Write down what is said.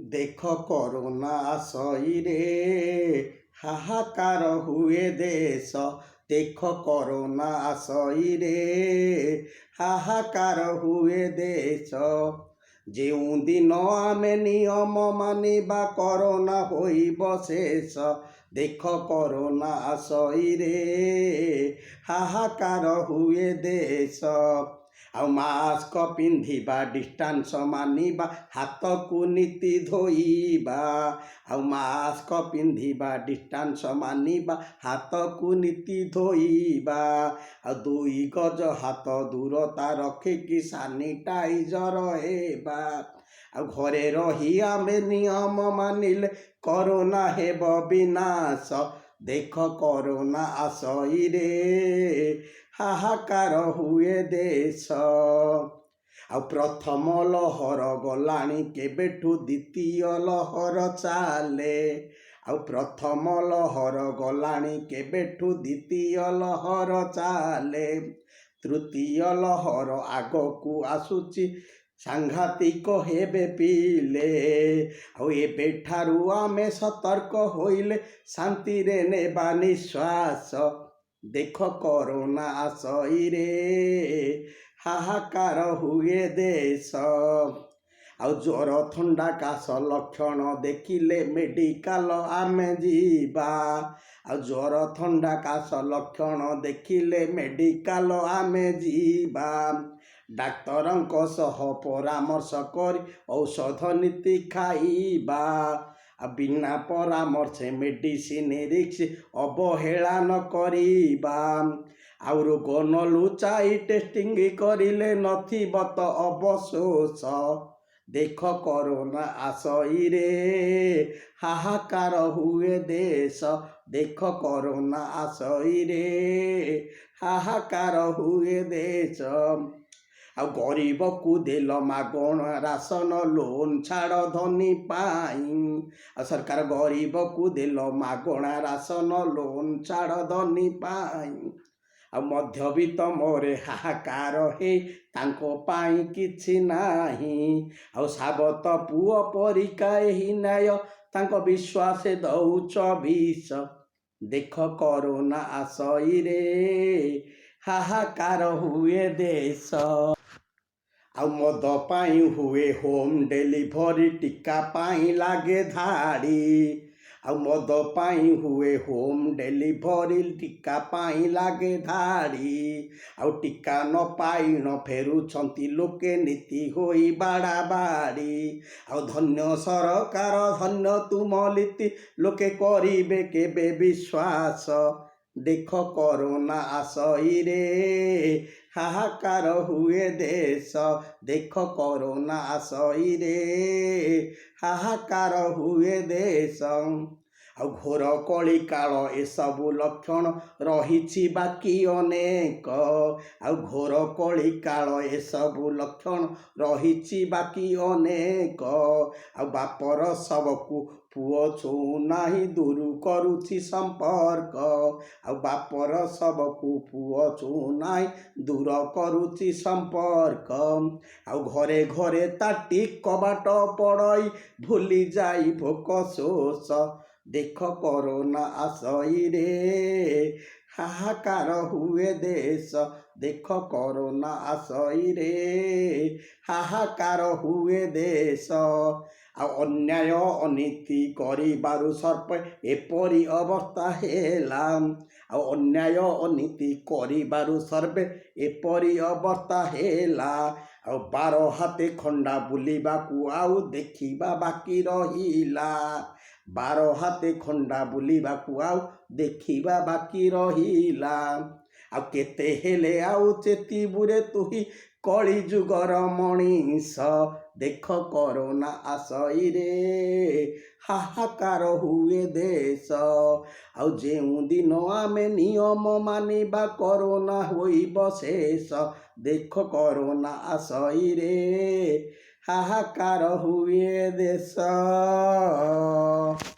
ଦେଖ କରୋନା ସଇରେ ହାହାକାର ହୁଏ ଦେଶ। ଦେଖ କରୋନା ସଇରେ ହାହାକାର ହୁଏ ଦେଶ। ଯେଉଁଦିନ ଆମେ ନିୟମ ମାନିବା କରୋନା ହୋଇବ ଶେଷ। ଦେଖ କରୋନା ସଇରେ ହାହାକାର ହୁଏ ଦେଶ। ଆଉ ମାସ୍କ ପିନ୍ଧିବା, ଡିଷ୍ଟାନ୍ସ ମାନିବା, ହାତକୁ ନୀତି ଧୋଇବା। ଆଉ ମାସ୍କ ପିନ୍ଧିବା, ଡିଷ୍ଟାନ୍ସ ମାନିବା, ହାତକୁ ନୀତି ଧୋଇବା। ଆଉ 2 ଗଜ ହାତ ଦୂରତା ରଖିକି ସାନିଟାଇଜର ହେବା। ଆଉ ଘରେ ରହି ଆମେ ନିୟମ ମାନିଲେ କରୋନା ହେବ ବିନାଶ। ଦେଖ କରୋନା ସଇରେ ହାହାକାର ହୁଏ ଦେଶ। ଆଉ ପ୍ରଥମ ଲହର ଗଲାଣି କେବେଠୁ ଦ୍ୱିତୀୟ ଲହର ଚାଲେ। ଆଉ ପ୍ରଥମ ଲହର ଗଲାଣି କେବେଠୁ ଦ୍ୱିତୀୟ ଲହର ଚାଲେ। ତୃତୀୟ ଲହର ଆଗକୁ ଆସୁଛି, ସାଂଘାତିକ ହେବେ ପିଲେ। ଆଉ ଏବେଠାରୁ ଆମେ ସତର୍କ ହୋଇଲେ ଶାନ୍ତିରେ ନେବା ନିଶ୍ୱାସ। ଦେଖ କରୋନା ସଇରେ ହାହାକାର ହୁଏ ଦେଶ। ଆଉ ଜ୍ୱର, ଥଣ୍ଡା, କାଶ ଲକ୍ଷଣ ଦେଖିଲେ ମେଡ଼ିକାଲ ଆମେ ଯିବା। ଆଉ ଜ୍ୱର, ଥଣ୍ଡା, କାଶ ଲକ୍ଷଣ ଦେଖିଲେ ମେଡ଼ିକାଲ ଆମେ ଯିବା। ଡାକ୍ତରଙ୍କ ସହ ପରାମର୍ଶ କରି ଔଷଧ ନୀତି ଖାଇବା। ଆଉ ବିନା ପରାମର୍ଶ ମେଡ଼ିସିନ ରିକ୍ସ ଅବହେଳା ନ କରିବା। ଆଉ ରୋଗ ନ ଲୁଚାଇ ଟେଷ୍ଟିଂ କରିଲେ ନଥିବ ତ ଅବଶୋଷ। ଦେଖ କରୋନା ସଇରେ ହାହାକାର ହୁଏ ଦେଶ। ଦେଖ କରୋନା ସଇରେ ହାହାକାର ହୁଏ ଦେଶ। ଆଉ ଗରିବକୁ ଦେଲ ମାଗଣା ରାସନ, ଲୋନ୍ ଛାଡ଼ ଧନୀ ପାଇଁ। ଆଉ ସରକାର ଗରିବକୁ ଦେଲ ମାଗଣା ରାସନ, ଲୋନ୍ ଛାଡ଼ ଧନୀ ପାଇଁ। ଆଉ ମଧ୍ୟବିତ୍ତ ମୋରେ ହାହାକାର ହେଇ ତାଙ୍କ ପାଇଁ କିଛି ନାହିଁ। ଆଉ ସାବତ ପୁଅ ପରିକା ଏହି ନ୍ୟାୟ ତାଙ୍କ ବିଶ୍ୱାସ ଦଉଛ ବିଷ। ଦେଖ କରୋନା ସଇରେ ହାହାକାର ହୁଏ ଦେଶ। ଆଉ ମଦ ପାଇଁ ହୁଏ ହୋମ୍ ଡେଲିଭରି, ଟୀକା ପାଇଁ ଲାଗେ ଧାଡ଼ି। ଆଉ ମଦ ପାଇଁ ହୁଏ ହୋମ୍ ଡେଲିଭରି, ଟୀକା ପାଇଁ ଲାଗେ ଧାଡ଼ି। ଆଉ ଟୀକା ନ ପାଇ ନ ଫେରୁଛନ୍ତି ଲୋକେ ନୀତି ହୋଇ ବାଡ଼ାବାଡ଼ି। ଆଉ ଧନ୍ୟ ସରକାର, ଧନ୍ୟ ତୁମ ନୀତି, ଲୋକେ କରିବେ କେବେ ବିଶ୍ୱାସ। ଦେଖ କରୋନା ସଇରେ ହାହାକାର ହୁଏ ଦେଶ। ଦେଖ କରୋନା ସଇରେ ହାହାକାର ହୁଏ ଦେଶ। ଆଉ ଘୋର କଳିକାଳ ଏସବୁ ଲକ୍ଷଣ ରହିଛି ବାକି ଅନେକ। ଆଉ ଘୋର କଳିକାଳ ଏସବୁ ଲକ୍ଷଣ ରହିଛି ବାକି ଅନେକ। ଆଉ ବାପର ଶବକୁ ପୁଅ ଛୁଉଁନାହିଁ, ଦୂର କରୁଛି ସମ୍ପର୍କ। ଆଉ ବାପର ଶବକୁ ପୁଅ ଛୁଉଁନାହିଁ, ଦୂର କରୁଛି ସମ୍ପର୍କ। ଆଉ ଘରେ ଘରେ ତାଟି କବାଟ ପଡ଼ଇ ଭୁଲି ଯାଇ ଭୋକ ଶୋଷ। ଦେଖ କରୋନା ସଇରେ ହାହାକାର ହୁଏ ଦେଶ। ଦେଖ କରୋନା ସଇରେ ହାହାକାର ହୁଏ ଦେଶ। ଆଉ ଅନ୍ୟାୟ ଅନୀତି କରିବାରୁ ସର୍ପ ଏପରି ଅବସ୍ଥା ହେଲା। ଆଉ ଅନ୍ୟାୟ ଅନୀତି କରିବାରୁ ସର୍ବେ ଏପରି ଅବସ୍ଥା ହେଲା। ଆଉ 12 ହାତେ ଖଣ୍ଡା ବୁଲିବାକୁ ଆଉ ଦେଖିବା ବାକି ରହିଲା। 12 ହାତେ ଖଣ୍ଡା ବୁଲିବାକୁ ଆଉ ଦେଖିବା ବାକି ରହିଲା। ଆଉ କେତେ ହେଲେ ଆଉ ଚେତିବୁରେ ତୁହି କଳି ଯୁଗର ମଣିଷ। ଦେଖ କରୋନା ସଇରେ ହାହାକାର ହୁଏ ଦେଶ। ଆଉ ଯେଉଁଦିନ ଆମେ ନିୟମ ମାନିବା କରୋନା ହୋଇବ ଶେଷ। ଦେଖ କରୋନା ସଇରେ ହାହାକାର ହୁଏ ଦେଶ।